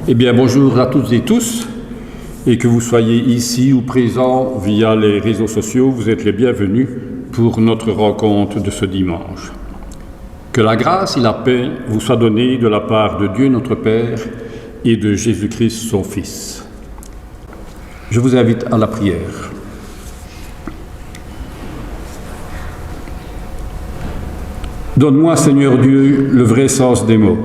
Eh bien, bonjour à toutes et tous, et que vous soyez ici ou présents via les réseaux sociaux, vous êtes les bienvenus pour notre rencontre de ce dimanche. Que la grâce et la paix vous soient données de la part de Dieu notre Père et de Jésus-Christ son Fils. Je vous invite à la prière. Donne-moi, Seigneur Dieu, le vrai sens des mots,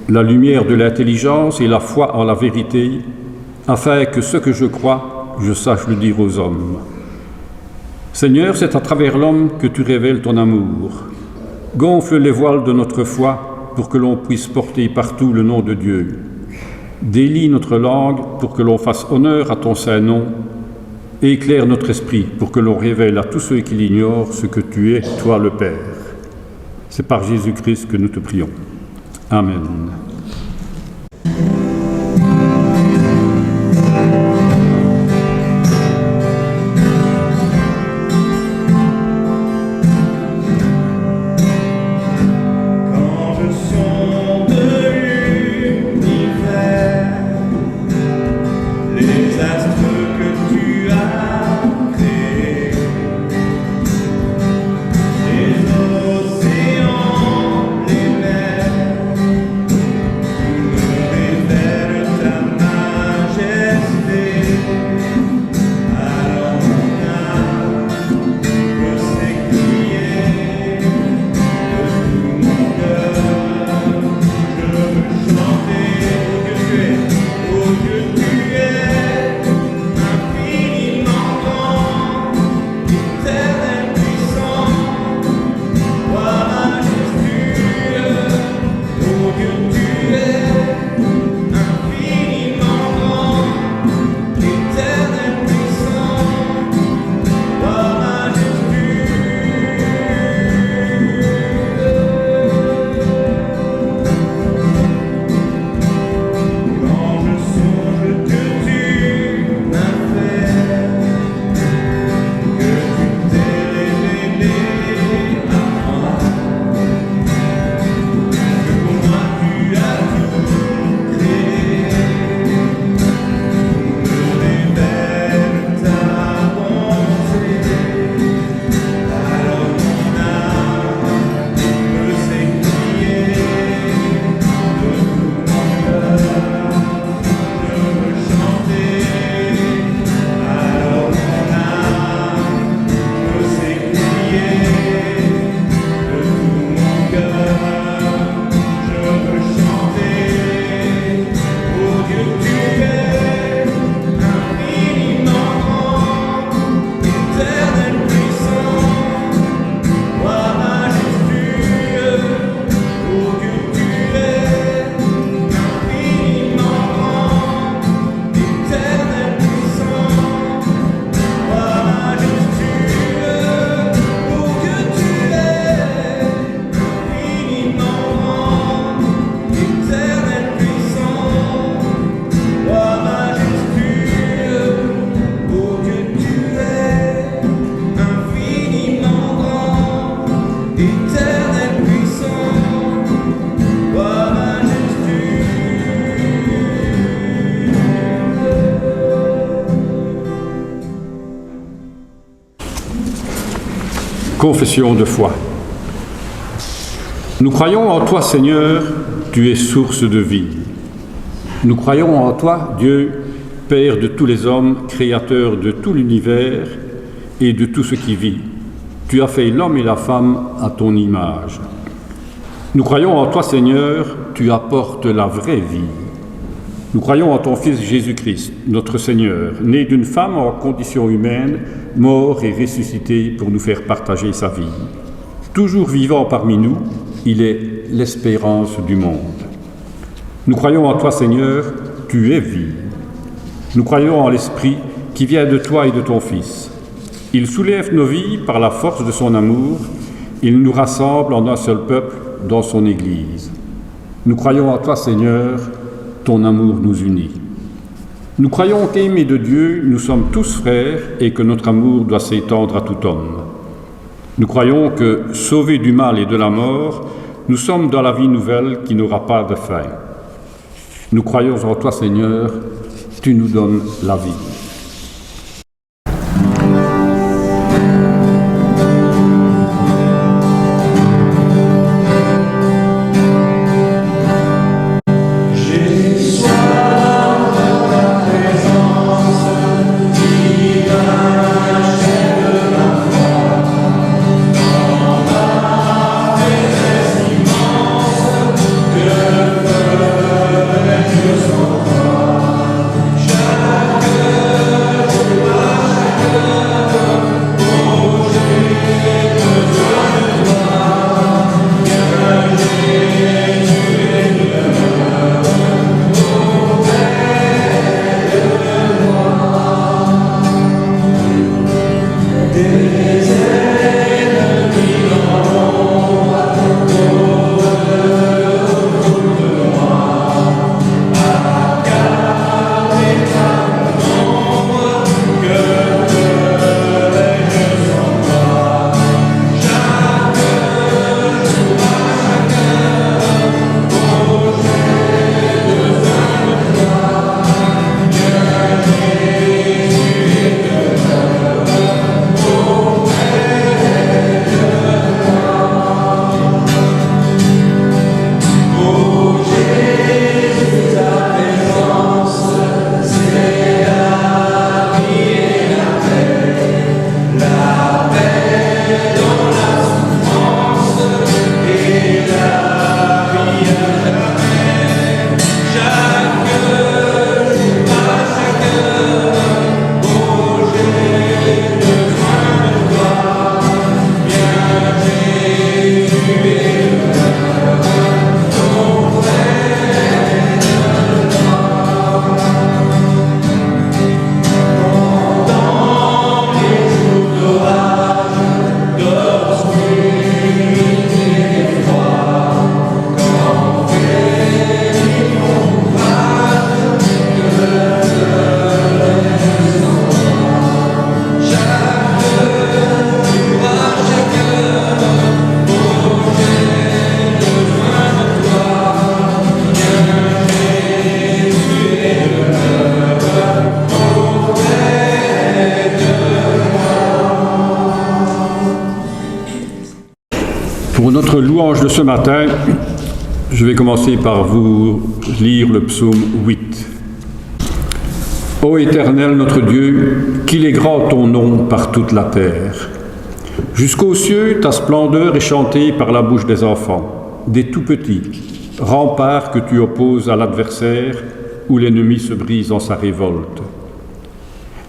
la lumière de l'intelligence et la foi en la vérité, afin que ce que je crois, je sache le dire aux hommes. Seigneur, c'est à travers l'homme que tu révèles ton amour. Gonfle les voiles de notre foi pour que l'on puisse porter partout le nom de Dieu. Délie notre langue pour que l'on fasse honneur à ton saint nom. Et éclaire notre esprit pour que l'on révèle à tous ceux qui l'ignorent ce que tu es, toi le Père. C'est par Jésus-Christ que nous te prions. Amen. Confession de foi. Nous croyons en toi, Seigneur, tu es source de vie. Nous croyons en toi, Dieu, Père de tous les hommes, Créateur de tout l'univers et de tout ce qui vit. Tu as fait l'homme et la femme à ton image. Nous croyons en toi, Seigneur, tu apportes la vraie vie. Nous croyons en ton Fils Jésus-Christ, notre Seigneur, né d'une femme en condition humaine, mort et ressuscité pour nous faire partager sa vie. Toujours vivant parmi nous, il est l'espérance du monde. Nous croyons en toi, Seigneur, tu es vie. Nous croyons en l'Esprit qui vient de toi et de ton Fils. Il soulève nos vies par la force de son amour. Il nous rassemble en un seul peuple dans son Église. Nous croyons en toi, Seigneur, ton amour nous unit. Nous croyons qu'aimés de Dieu, nous sommes tous frères et que notre amour doit s'étendre à tout homme. Nous croyons que, sauvés du mal et de la mort, nous sommes dans la vie nouvelle qui n'aura pas de fin. Nous croyons en toi, Seigneur, tu nous donnes la vie. Pour notre louange de ce matin, je vais commencer par vous lire le psaume 8. Ô Éternel notre Dieu, qu'il est grand ton nom par toute la terre. Jusqu'aux cieux, ta splendeur est chantée par la bouche des enfants, des tout-petits, remparts que tu opposes à l'adversaire, où l'ennemi se brise en sa révolte.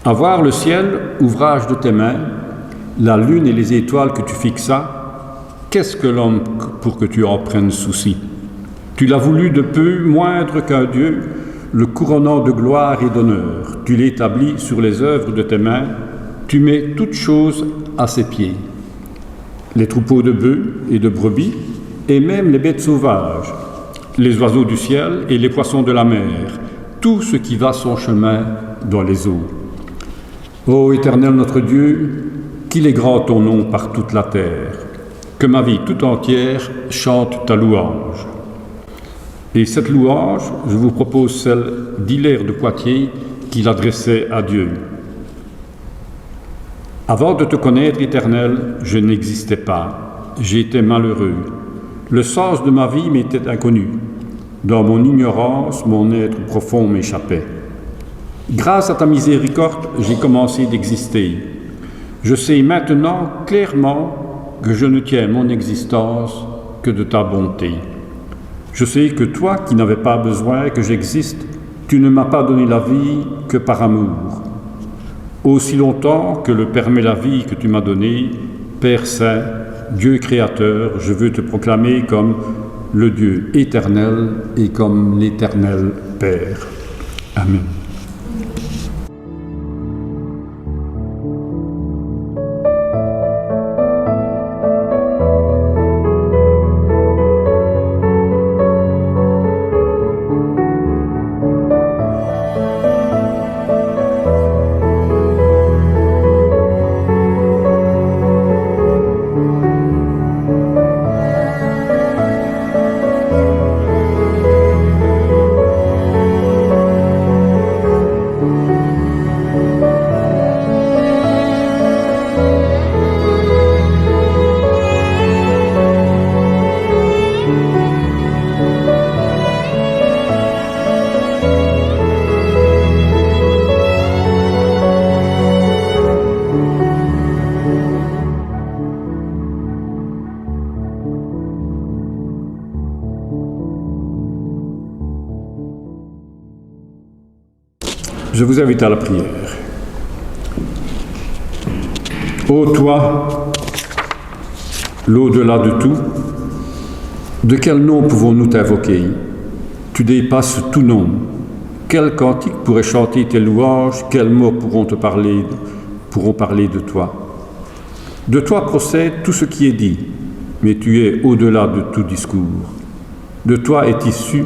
À voir le ciel, ouvrage de tes mains, la lune et les étoiles que tu fixas, qu'est-ce que l'homme pour que tu en prennes souci? Tu l'as voulu de peu moindre qu'un Dieu, le couronnant de gloire et d'honneur. Tu l'établis sur les œuvres de tes mains, tu mets toutes choses à ses pieds. Les troupeaux de bœufs et de brebis, et même les bêtes sauvages, les oiseaux du ciel et les poissons de la mer, tout ce qui va son chemin dans les eaux. Ô Éternel notre Dieu, qu'il est grand ton nom par toute la terre. Que ma vie tout entière chante ta louange. Et cette louange, je vous propose celle d'Hilaire de Poitiers qui l'adressait à Dieu. Avant de te connaître, Éternel, je n'existais pas. J'étais malheureux. Le sens de ma vie m'était inconnu. Dans mon ignorance, mon être profond m'échappait. Grâce à ta miséricorde, j'ai commencé d'exister. Je sais maintenant clairement que je ne tiens mon existence que de ta bonté. Je sais que toi, qui n'avais pas besoin que j'existe, tu ne m'as pas donné la vie que par amour. Aussi longtemps que le permet la vie que tu m'as donnée, Père Saint, Dieu créateur, je veux te proclamer comme le Dieu éternel et comme l'éternel Père. Amen. Je vous invite à la prière. Ô toi, l'au-delà de tout, de quel nom pouvons-nous t'invoquer? Tu dépasses tout nom. Quel cantique pourrait chanter tes louanges? Quels mots pourront parler de toi? De toi procède tout ce qui est dit, mais tu es au-delà de tout discours. De toi est issu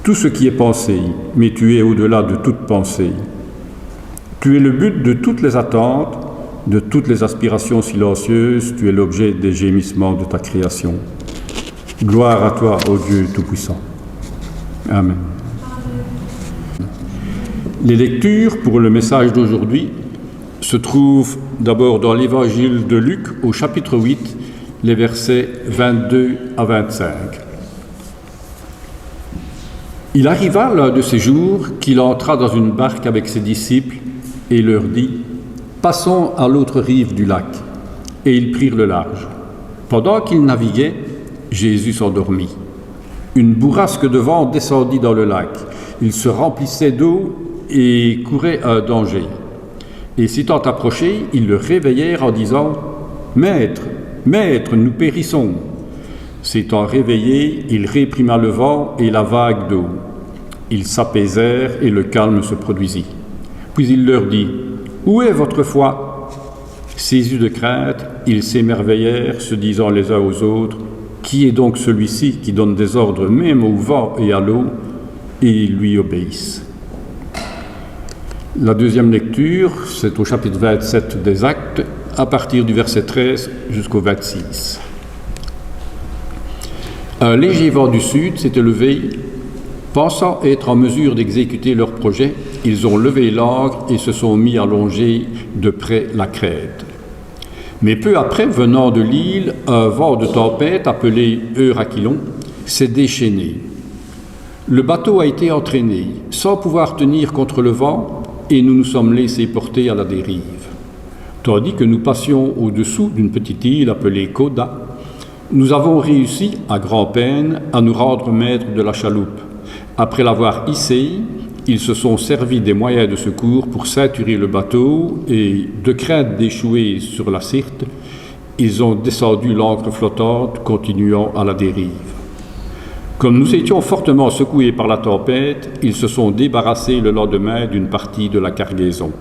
tout ce qui est pensé, mais tu es au-delà de toute pensée. Tu es le but de toutes les attentes, de toutes les aspirations silencieuses, tu es l'objet des gémissements de ta création. Gloire à toi, ô Dieu Tout-Puissant. Amen. Les lectures pour le message d'aujourd'hui se trouvent d'abord dans l'Évangile de Luc au chapitre 8, les versets 22 à 25. Il arriva l'un de ces jours qu'il entra dans une barque avec ses disciples et leur dit « Passons à l'autre rive du lac. » Et ils prirent le large. Pendant qu'ils naviguaient, Jésus s'endormit. Une bourrasque de vent descendit dans le lac. Il se remplissait d'eau et courait un danger. Et s'étant approchés, ils le réveillèrent en disant « Maître, Maître, nous périssons !» S'étant réveillé, il réprima le vent et la vague d'eau. Ils s'apaisèrent et le calme se produisit. Puis il leur dit « Où est votre foi ?» Saisis de crainte, ils s'émerveillèrent, se disant les uns aux autres « Qui est donc celui-ci qui donne des ordres même au vent et à l'eau, et ils lui obéissent ?» La deuxième lecture, c'est au chapitre 27 des Actes, à partir du verset 13 jusqu'au 26. Un léger vent du sud s'était levé. Pensant être en mesure d'exécuter leur projet, ils ont levé l'ancre et se sont mis à longer de près la Crète. Mais peu après, venant de l'île, un vent de tempête appelé Eurakylon s'est déchaîné. Le bateau a été entraîné, sans pouvoir tenir contre le vent, et nous nous sommes laissés porter à la dérive. Tandis que nous passions au-dessous d'une petite île appelée Coda, nous avons réussi, à grand-peine, à nous rendre maîtres de la chaloupe. Après l'avoir hissée, ils se sont servis des moyens de secours pour ceinturer le bateau et, de crainte d'échouer sur la Syrte, ils ont descendu l'ancre flottante, continuant à la dérive. Comme nous étions fortement secoués par la tempête, ils se sont débarrassés le lendemain d'une partie de la cargaison.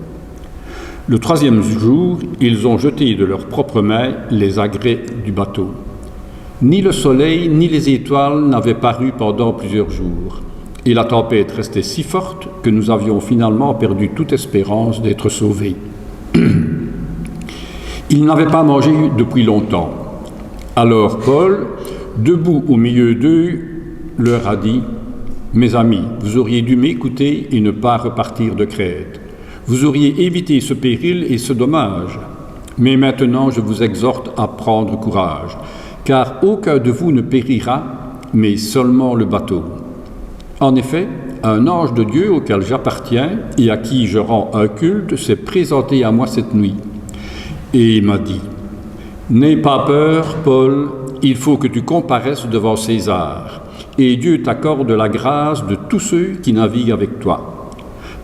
Le troisième jour, ils ont jeté de leurs propres mains les agrès du bateau. Ni le soleil ni les étoiles n'avaient paru pendant plusieurs jours, et la tempête restait si forte que nous avions finalement perdu toute espérance d'être sauvés. Ils n'avaient pas mangé depuis longtemps. Alors Paul, debout au milieu d'eux, leur a dit « Mes amis, vous auriez dû m'écouter et ne pas repartir de Crète. Vous auriez évité ce péril et ce dommage. Mais maintenant, je vous exhorte à prendre courage, car aucun de vous ne périra, mais seulement le bateau. En effet, un ange de Dieu auquel j'appartiens et à qui je rends un culte s'est présenté à moi cette nuit. Et il m'a dit « N'aie pas peur, Paul, il faut que tu comparaisses devant César, et Dieu t'accorde la grâce de tous ceux qui naviguent avec toi.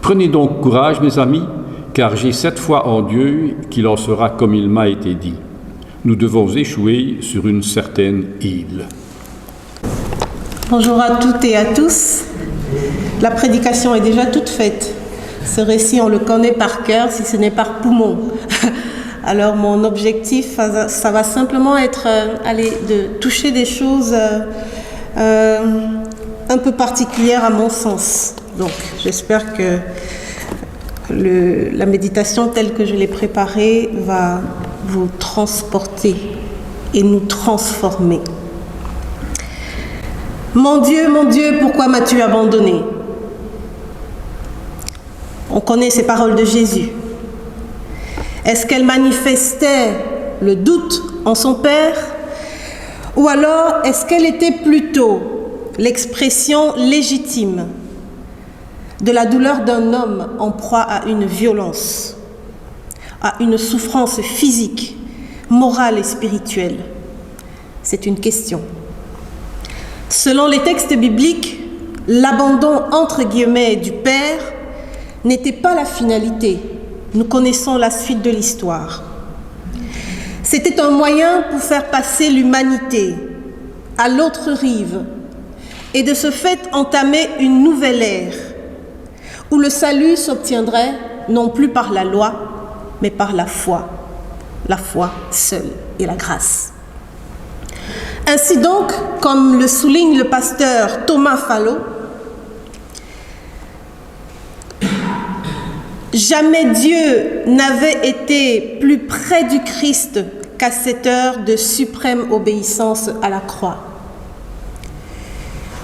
Prenez donc courage, mes amis, car j'ai cette foi en Dieu qu'il en sera comme il m'a été dit. Nous devons échouer sur une certaine île. » Bonjour à toutes et à tous. La prédication est déjà toute faite. Ce récit, on le connaît par cœur, si ce n'est par poumon. Alors mon objectif, ça va simplement être de toucher des choses un peu particulières à mon sens. Donc j'espère que la méditation telle que je l'ai préparée va vous transporter et nous transformer. Mon Dieu, pourquoi m'as-tu abandonné? On connaît ces paroles de Jésus. Est-ce qu'elles manifestaient le doute en son Père? Ou alors est-ce qu'elle était plutôt l'expression légitime de la douleur d'un homme en proie à une violence, à une souffrance physique, morale et spirituelle? C'est une question. Selon les textes bibliques, l'abandon entre guillemets du Père n'était pas la finalité. Nous connaissons la suite de l'histoire. C'était un moyen pour faire passer l'humanité à l'autre rive et de ce fait entamer une nouvelle ère où le salut s'obtiendrait non plus par la loi, mais par la foi seule et la grâce. Ainsi donc, comme le souligne le pasteur Thomas Falot, jamais Dieu n'avait été plus près du Christ qu'à cette heure de suprême obéissance à la croix.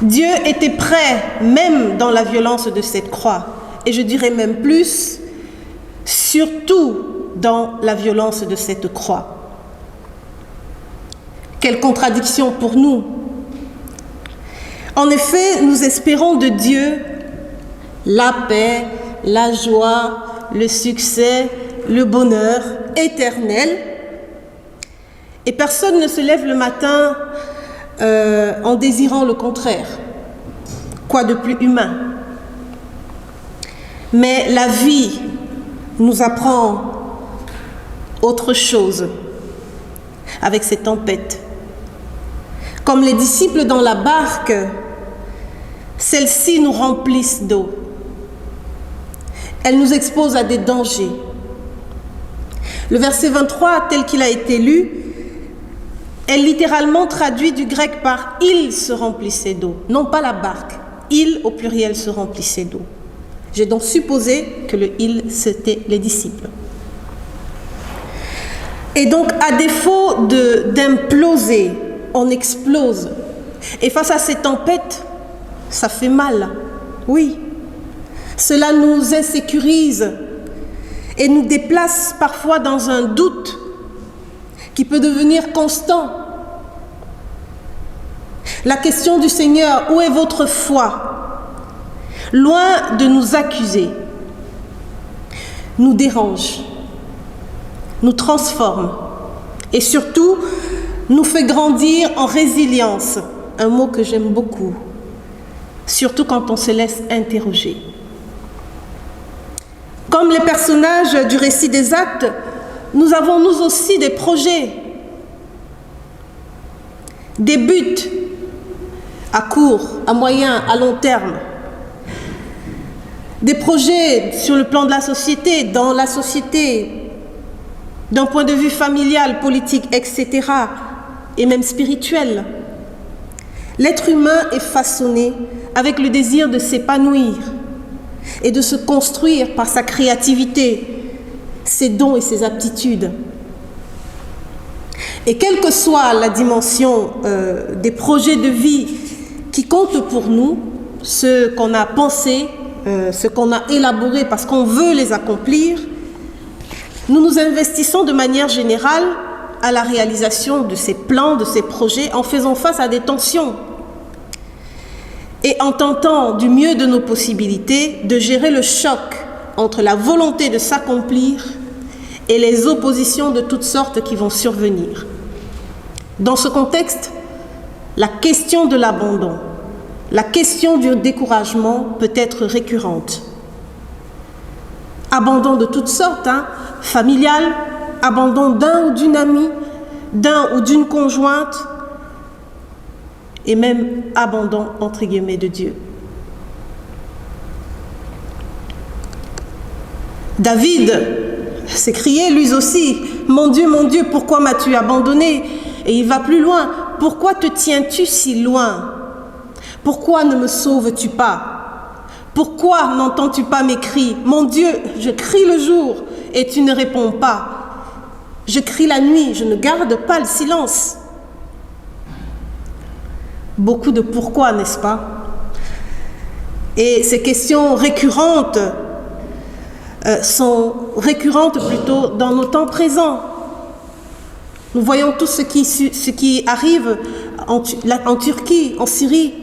Dieu était prêt même dans la violence de cette croix, et je dirais même plus, surtout dans la violence de cette croix. Quelle contradiction pour nous! En effet, nous espérons de Dieu la paix, la joie, le succès, le bonheur éternel. Et personne ne se lève le matin en désirant le contraire. Quoi de plus humain? Mais la vie nous apprend autre chose avec ces tempêtes. Comme les disciples dans la barque, celles-ci nous remplissent d'eau. Elles nous exposent à des dangers. Le verset 23, tel qu'il a été lu, est littéralement traduit du grec par « il se remplissait d'eau », non pas la barque. « Il » au pluriel se remplissait d'eau. J'ai donc supposé que le « il » c'était les disciples. Et donc, à défaut d'imploser, on explose. Et face à ces tempêtes, ça fait mal. Oui. Cela nous insécurise et nous déplace parfois dans un doute qui peut devenir constant. La question du Seigneur, où est votre foi? Loin de nous accuser, nous dérange, nous transforme et surtout nous fait grandir en résilience, un mot que j'aime beaucoup, surtout quand on se laisse interroger. Comme les personnages du récit des Actes, nous avons nous aussi des projets, des buts à court, à moyen, à long terme, des projets sur le plan de la société, dans la société, d'un point de vue familial, politique, etc., et même spirituel. L'être humain est façonné avec le désir de s'épanouir et de se construire par sa créativité, ses dons et ses aptitudes. Et quelle que soit la dimension des projets de vie qui comptent pour nous, ce qu'on a pensé, ce qu'on a élaboré parce qu'on veut les accomplir, nous nous investissons de manière générale à la réalisation de ces plans, de ces projets, en faisant face à des tensions et en tentant du mieux de nos possibilités de gérer le choc entre la volonté de s'accomplir et les oppositions de toutes sortes qui vont survenir. Dans ce contexte, la question de l'abandon, la question du découragement peut être récurrente. Abandon de toutes sortes, familial, abandon d'un ou d'une amie, d'un ou d'une conjointe, et même abandon entre guillemets de Dieu. David s'écriait lui aussi, « Mon Dieu, pourquoi m'as-tu abandonné ?» Et il va plus loin, « Pourquoi te tiens-tu si loin? Pourquoi ne me sauves-tu pas? Pourquoi n'entends-tu pas mes cris? Mon Dieu, je crie le jour et tu ne réponds pas. Je crie la nuit, je ne garde pas le silence. » Beaucoup de pourquoi, n'est-ce pas? Et ces questions récurrentes sont récurrentes plutôt dans nos temps présents. Nous voyons tout ce qui arrive en Turquie, en Syrie,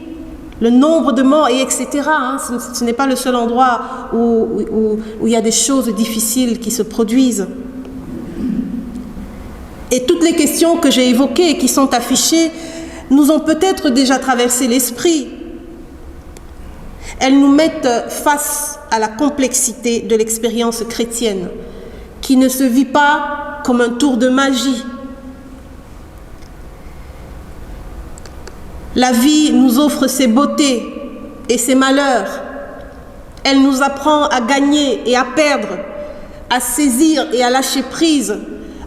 le nombre de morts, et etc. Ce n'est pas le seul endroit où il y a des choses difficiles qui se produisent. Et toutes les questions que j'ai évoquées et qui sont affichées nous ont peut-être déjà traversé l'esprit. Elles nous mettent face à la complexité de l'expérience chrétienne, qui ne se vit pas comme un tour de magie. La vie nous offre ses beautés et ses malheurs. Elle nous apprend à gagner et à perdre, à saisir et à lâcher prise,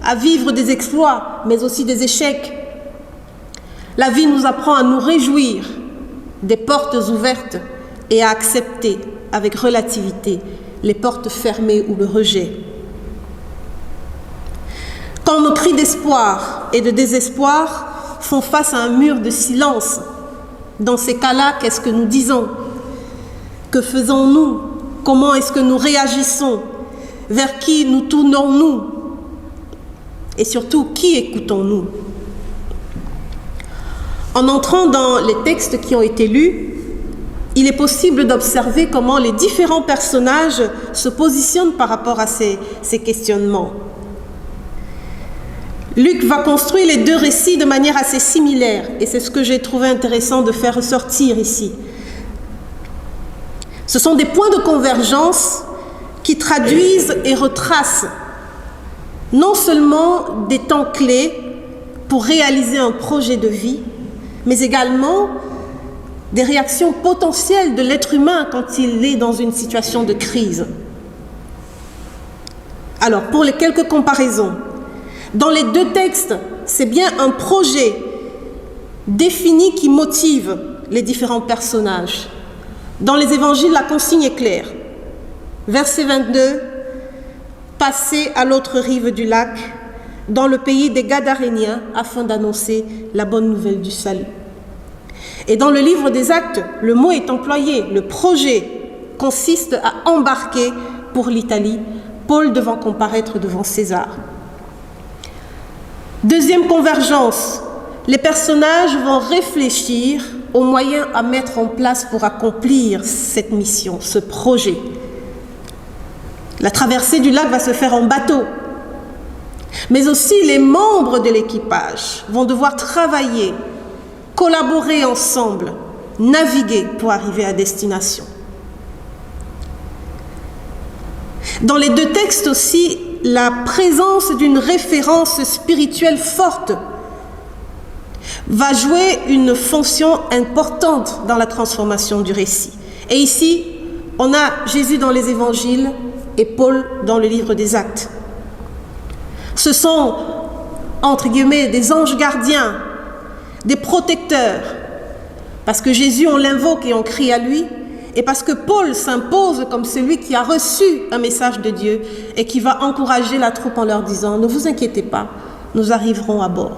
à vivre des exploits, mais aussi des échecs. La vie nous apprend à nous réjouir des portes ouvertes et à accepter avec relativité les portes fermées ou le rejet. Quand nos cris d'espoir et de désespoir font face à un mur de silence, dans ces cas-là, qu'est-ce que nous disons? Que faisons-nous? Comment est-ce que nous réagissons? Vers qui nous tournons-nous? Et surtout, qui écoutons-nous? En entrant dans les textes qui ont été lus, il est possible d'observer comment les différents personnages se positionnent par rapport à ces questionnements. Luc va construire les deux récits de manière assez similaire, et c'est ce que j'ai trouvé intéressant de faire ressortir ici. Ce sont des points de convergence qui traduisent et retracent non seulement des temps clés pour réaliser un projet de vie, mais également des réactions potentielles de l'être humain quand il est dans une situation de crise. Alors, pour les quelques comparaisons, dans les deux textes, c'est bien un projet défini qui motive les différents personnages. Dans les évangiles, la consigne est claire. Verset 22, « Passez à l'autre rive du lac, dans le pays des Gadaréniens, afin d'annoncer la bonne nouvelle du salut. » Et dans le livre des Actes, le mot est employé. Le projet consiste à embarquer pour l'Italie, Paul devant comparaître devant César. Deuxième convergence, les personnages vont réfléchir aux moyens à mettre en place pour accomplir cette mission, ce projet. La traversée du lac va se faire en bateau, mais aussi les membres de l'équipage vont devoir travailler, collaborer ensemble, naviguer pour arriver à destination. Dans les deux textes aussi, la présence d'une référence spirituelle forte va jouer une fonction importante dans la transformation du récit. Et ici, on a Jésus dans les évangiles et Paul dans le livre des Actes. Ce sont, entre guillemets, des anges gardiens, des protecteurs, parce que Jésus, on l'invoque et on crie à lui, et parce que Paul s'impose comme celui qui a reçu un message de Dieu et qui va encourager la troupe en leur disant « Ne vous inquiétez pas, nous arriverons à bord. »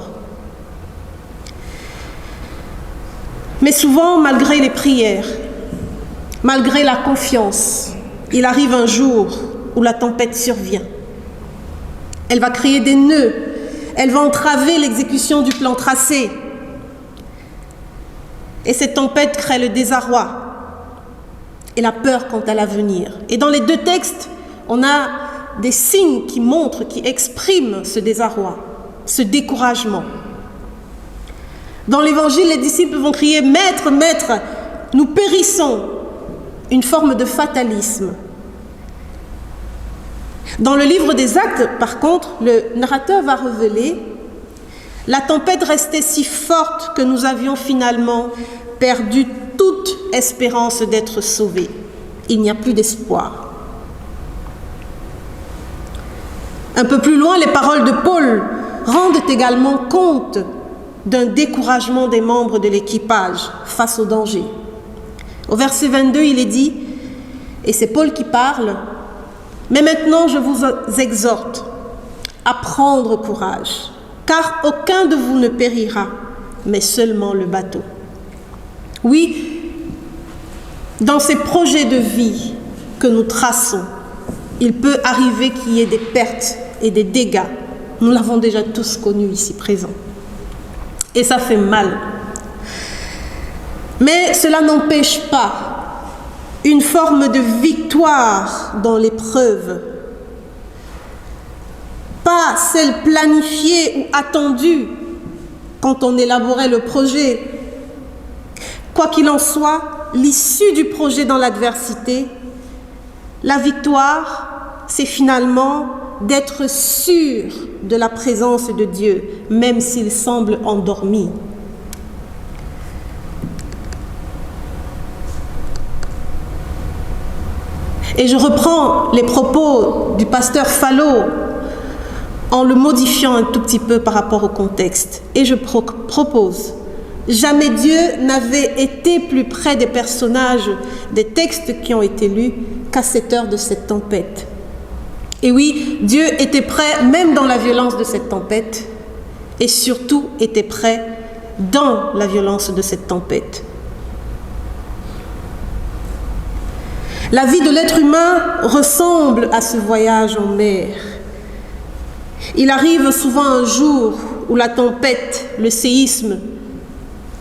Mais souvent, malgré les prières, malgré la confiance, il arrive un jour où la tempête survient. Elle va créer des nœuds, elle va entraver l'exécution du plan tracé. Et cette tempête crée le désarroi et la peur quant à l'avenir. Et dans les deux textes, on a des signes qui montrent, qui expriment ce désarroi, ce découragement. Dans l'évangile, les disciples vont crier « Maître, Maître, nous périssons !» Une forme de fatalisme. Dans le livre des Actes, par contre, le narrateur va révéler « La tempête restait si forte que nous avions finalement perdu toute espérance d'être sauvés. Il n'y a plus d'espoir. » Un peu plus loin, les paroles de Paul rendent également compte d'un découragement des membres de l'équipage face au danger. Au verset 22, il est dit, et c'est Paul qui parle, « Mais maintenant je vous exhorte à prendre courage, car aucun de vous ne périra, mais seulement le bateau. » Oui, dans ces projets de vie que nous traçons, il peut arriver qu'il y ait des pertes et des dégâts. Nous l'avons déjà tous connu ici présent. Et ça fait mal. Mais cela n'empêche pas une forme de victoire dans l'épreuve. Pas celle planifiée ou attendue quand on élaborait le projet. Quoi qu'il en soit, l'issue du projet dans l'adversité La victoire, c'est finalement d'être sûr de la présence de Dieu, même s'il semble endormi. Et je reprends les propos du pasteur Fallot en le modifiant un tout petit peu par rapport au contexte. Et je propose, jamais Dieu n'avait été plus près des personnages des textes qui ont été lus qu'à cette heure de cette tempête. Et oui, Dieu était prêt même dans la violence de cette tempête, et surtout était prêt dans la violence de cette tempête. La vie de l'être humain ressemble à ce voyage en mer. Il arrive souvent un jour où la tempête, le séisme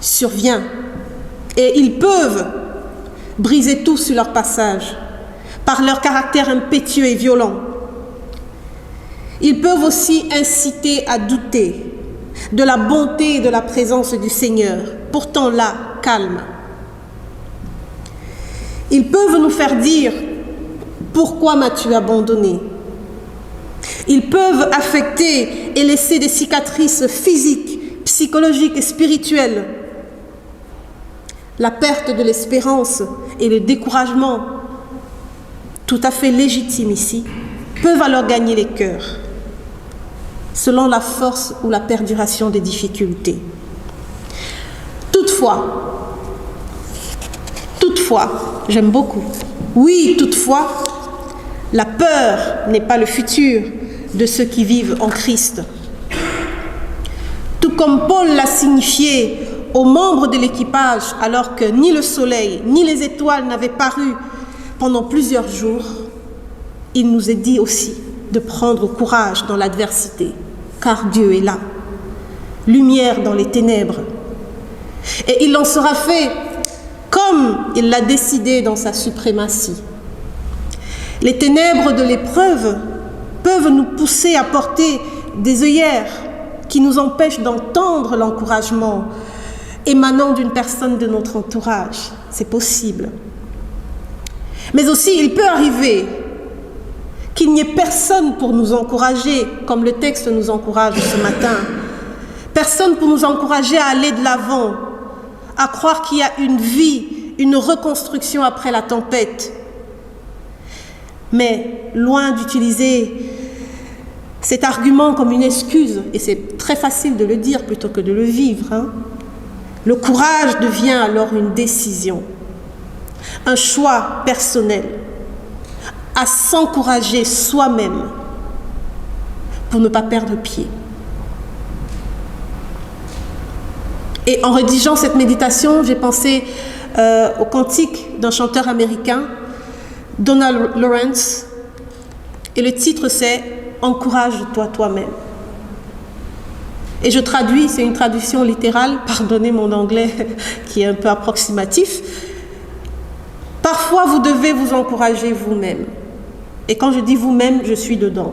survient, et ils peuvent briser tout sur leur passage par leur caractère impétueux et violent. Ils peuvent aussi inciter à douter de la bonté et de la présence du Seigneur, pourtant là, calme. Ils peuvent nous faire dire « Pourquoi m'as-tu abandonné ?» Ils peuvent affecter et laisser des cicatrices physiques, psychologiques et spirituelles. La perte de l'espérance et le découragement, tout à fait légitimes ici, peuvent alors gagner les cœurs, selon la force ou la perduration des difficultés. Toutefois, j'aime beaucoup. Oui, toutefois, la peur n'est pas le futur de ceux qui vivent en Christ. Tout comme Paul l'a signifié aux membres de l'équipage, alors que ni le soleil ni les étoiles n'avaient paru pendant plusieurs jours, il nous est dit aussi de prendre courage dans l'adversité, car Dieu est là, lumière dans les ténèbres. Et il en sera fait comme il l'a décidé dans sa suprématie. Les ténèbres de l'épreuve peuvent nous pousser à porter des œillères qui nous empêchent d'entendre l'encouragement émanant d'une personne de notre entourage. C'est possible. Mais aussi, il peut arriver qu'il n'y ait personne pour nous encourager, comme le texte nous encourage ce matin. Personne pour nous encourager à aller de l'avant, à croire qu'il y a une vie, une reconstruction après la tempête. Mais loin d'utiliser cet argument comme une excuse, et c'est très facile de le dire plutôt que de le vivre, le courage devient alors une décision, un choix personnel, à s'encourager soi-même pour ne pas perdre pied. Et en rédigeant cette méditation, j'ai pensé au cantique d'un chanteur américain, Donald Lawrence, et le titre c'est « Encourage-toi toi-même ». Et je traduis, c'est une traduction littérale, pardonnez mon anglais qui est un peu approximatif. Parfois, vous devez vous encourager vous-même. Et quand je dis vous-même, je suis dedans.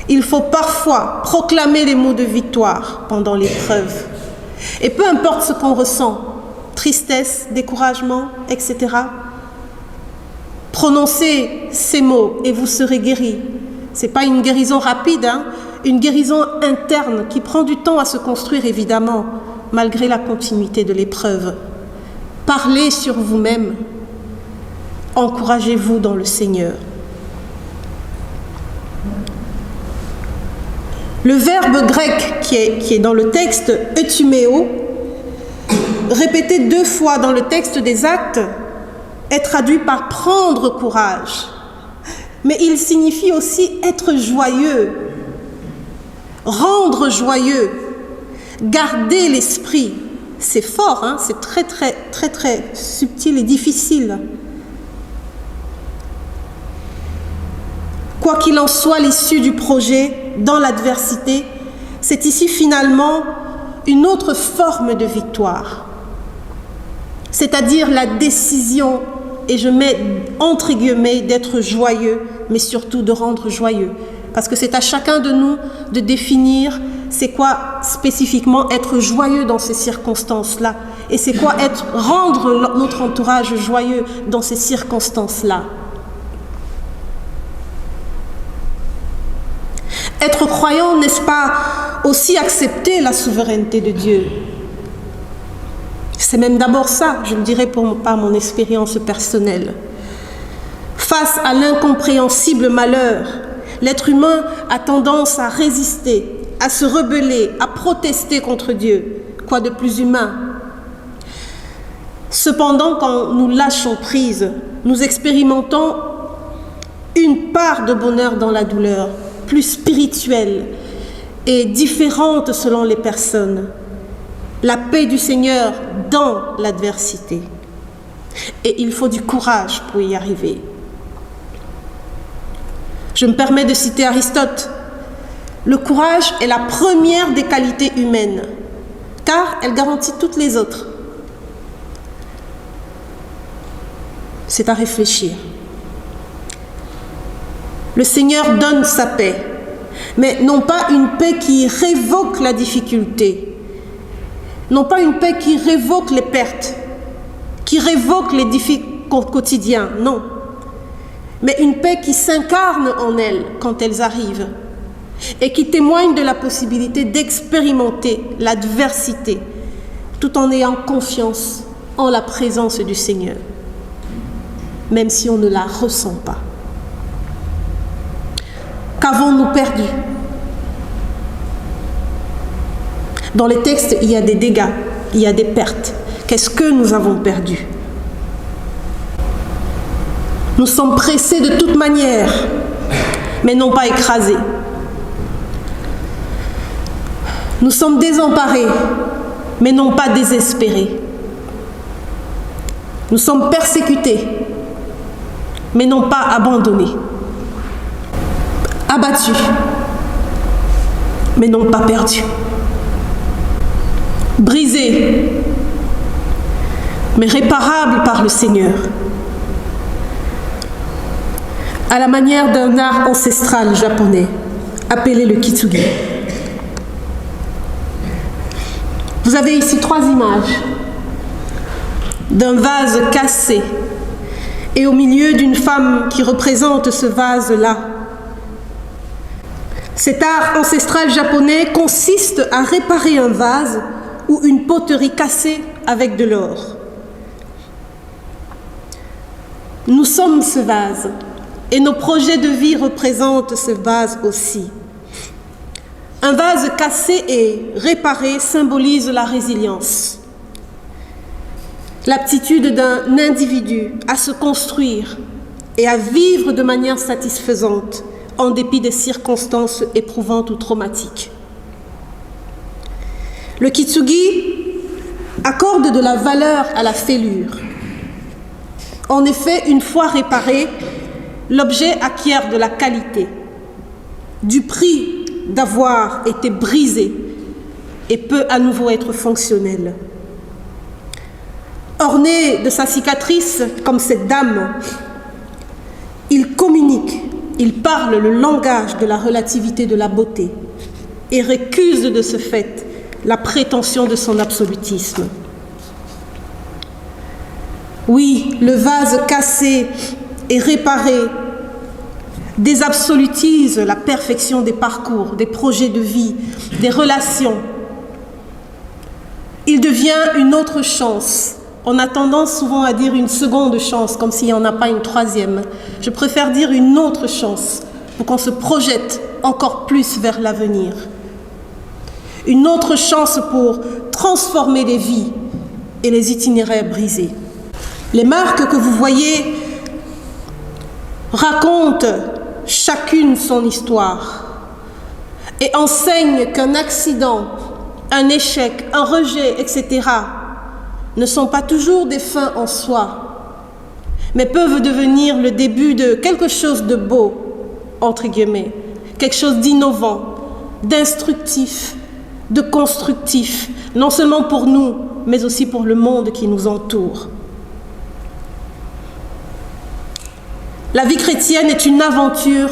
Il faut parfois proclamer les mots de victoire pendant l'épreuve. Et peu importe ce qu'on ressent, tristesse, découragement, etc., prononcez ces mots et vous serez guéris. Ce n'est pas une guérison rapide, une guérison interne qui prend du temps à se construire, évidemment, malgré la continuité de l'épreuve. Parlez sur vous-même. Encouragez-vous dans le Seigneur. Le verbe grec qui est dans le texte « eutuméo », répété 2 fois dans le texte des Actes, est traduit par « prendre courage ». Mais il signifie aussi être joyeux, rendre joyeux, garder l'esprit. C'est fort, c'est très, très, très, très subtil et difficile. Quoi qu'il en soit, l'issue du projet dans l'adversité, c'est ici finalement une autre forme de victoire. C'est-à-dire la décision, et je mets entre guillemets, d'être joyeux, mais surtout de rendre joyeux. Parce que c'est à chacun de nous de définir c'est quoi spécifiquement être joyeux dans ces circonstances-là. Et c'est quoi rendre notre entourage joyeux dans ces circonstances-là. pas aussi accepter la souveraineté de Dieu? C'est même d'abord ça, je le dirais par mon expérience personnelle. Face à l'incompréhensible malheur, l'être humain a tendance à résister, à se rebeller, à protester contre Dieu. Quoi de plus humain? Cependant, quand nous lâchons prise, nous expérimentons une part de bonheur dans la douleur, plus spirituelle et différente selon les personnes. La paix du Seigneur dans l'adversité. Et il faut du courage pour y arriver. Je me permets de citer Aristote. Le courage est la première des qualités humaines, car elle garantit toutes les autres. C'est à réfléchir. Le Seigneur donne sa paix, mais non pas une paix qui révoque la difficulté, non pas une paix qui révoque les pertes, qui révoque les défis quotidiens, non, mais une paix qui s'incarne en elles quand elles arrivent et qui témoigne de la possibilité d'expérimenter l'adversité tout en ayant confiance en la présence du Seigneur, même si on ne la ressent pas. Qu'avons-nous perdu? Dans les textes, il y a des dégâts, il y a des pertes. Qu'est-ce que nous avons perdu? Nous sommes pressés de toute manière, mais non pas écrasés. Nous sommes désemparés, mais non pas désespérés. Nous sommes persécutés, mais non pas abandonnés. Abattus, mais non pas perdus. Brisés, mais réparables par le Seigneur. À la manière d'un art ancestral japonais, appelé le kitsugi. Vous avez ici 3 images d'un vase cassé et au milieu d'une femme qui représente ce vase-là. Cet art ancestral japonais consiste à réparer un vase ou une poterie cassée avec de l'or. Nous sommes ce vase et nos projets de vie représentent ce vase aussi. Un vase cassé et réparé symbolise la résilience, l'aptitude d'un individu à se construire et à vivre de manière satisfaisante en dépit des circonstances éprouvantes ou traumatiques. Le kitsugi accorde de la valeur à la fêlure. En effet, une fois réparé, l'objet acquiert de la qualité, du prix d'avoir été brisé et peut à nouveau être fonctionnel. Orné de sa cicatrice, comme cette dame, il communique, il parle le langage de la relativité de la beauté et récuse de ce fait la prétention de son absolutisme. Oui, le vase cassé et réparé désabsolutise la perfection des parcours, des projets de vie, des relations. Il devient une autre chance. On a tendance souvent à dire une seconde chance, comme s'il n'y en a pas une troisième. Je préfère dire une autre chance, pour qu'on se projette encore plus vers l'avenir. Une autre chance pour transformer les vies et les itinéraires brisés. Les marques que vous voyez racontent chacune son histoire et enseignent qu'un accident, un échec, un rejet, etc. ne sont pas toujours des fins en soi, mais peuvent devenir le début de quelque chose de beau, entre guillemets, quelque chose d'innovant, d'instructif, de constructif, non seulement pour nous, mais aussi pour le monde qui nous entoure. La vie chrétienne est une aventure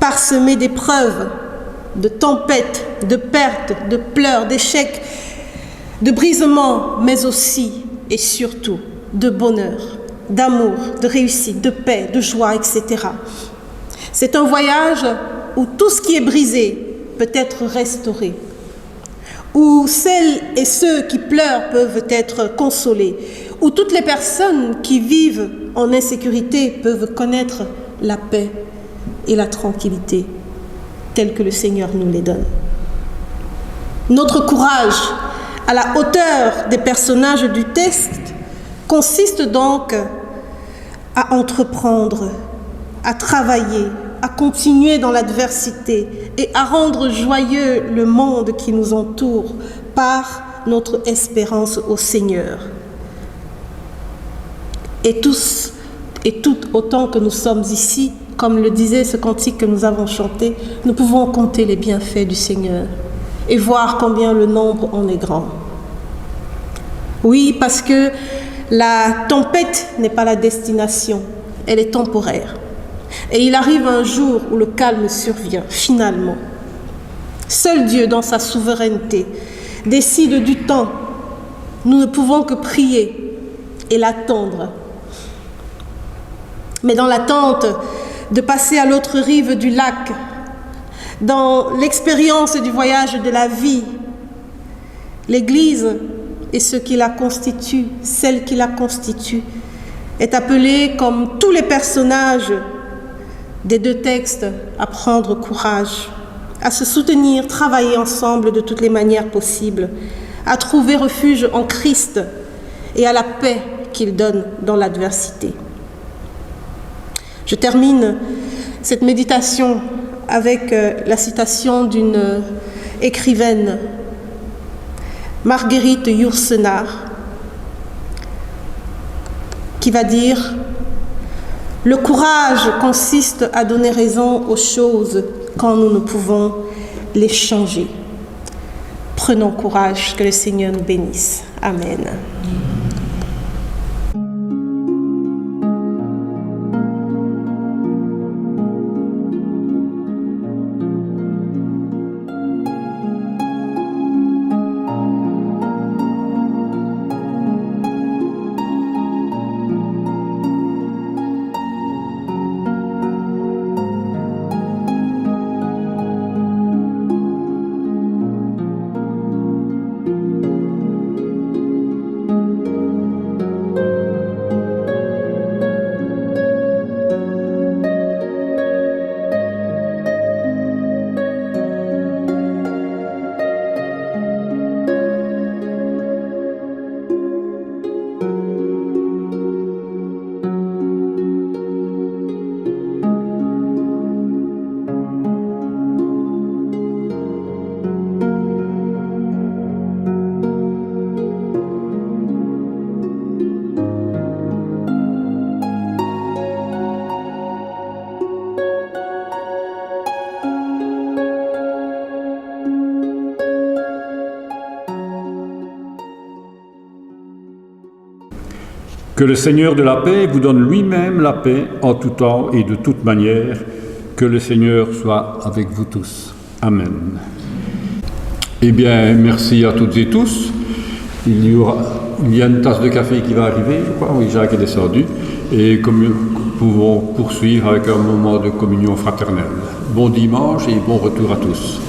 parsemée d'épreuves, de tempêtes, de pertes, de pleurs, d'échecs, de brisements, mais aussi et surtout de bonheur, d'amour, de réussite, de paix, de joie, etc. C'est un voyage où tout ce qui est brisé peut être restauré, où celles et ceux qui pleurent peuvent être consolés, où toutes les personnes qui vivent en insécurité peuvent connaître la paix et la tranquillité, telles que le Seigneur nous les donne. Notre courage à la hauteur des personnages du texte consiste donc à entreprendre, à travailler, à continuer dans l'adversité et à rendre joyeux le monde qui nous entoure par notre espérance au Seigneur. Et tous et toutes autant que nous sommes ici, comme le disait ce cantique que nous avons chanté, nous pouvons compter les bienfaits du Seigneur et voir combien le nombre en est grand. Oui, parce que la tempête n'est pas la destination, elle est temporaire. Et il arrive un jour où le calme survient, finalement. Seul Dieu, dans sa souveraineté, décide du temps. Nous ne pouvons que prier et l'attendre. Mais dans l'attente de passer à l'autre rive du lac, dans l'expérience du voyage de la vie, l'Église et ceux qui la constituent, celle qui la constitue, est appelée, comme tous les personnages des deux textes, à prendre courage, à se soutenir, travailler ensemble de toutes les manières possibles, à trouver refuge en Christ et à la paix qu'il donne dans l'adversité. Je termine cette méditation avec la citation d'une écrivaine, Marguerite Yourcenar, qui va dire « Le courage consiste à donner raison aux choses quand nous ne pouvons les changer. » Prenons courage, que le Seigneur nous bénisse. Amen. Que le Seigneur de la paix vous donne lui-même la paix en tout temps et de toute manière. Que le Seigneur soit avec vous tous. Amen. Eh bien, merci à toutes et tous. Il y a une tasse de café qui va arriver, je crois. Oui, Jacques est descendu. Et nous pouvons poursuivre avec un moment de communion fraternelle. Bon dimanche et bon retour à tous.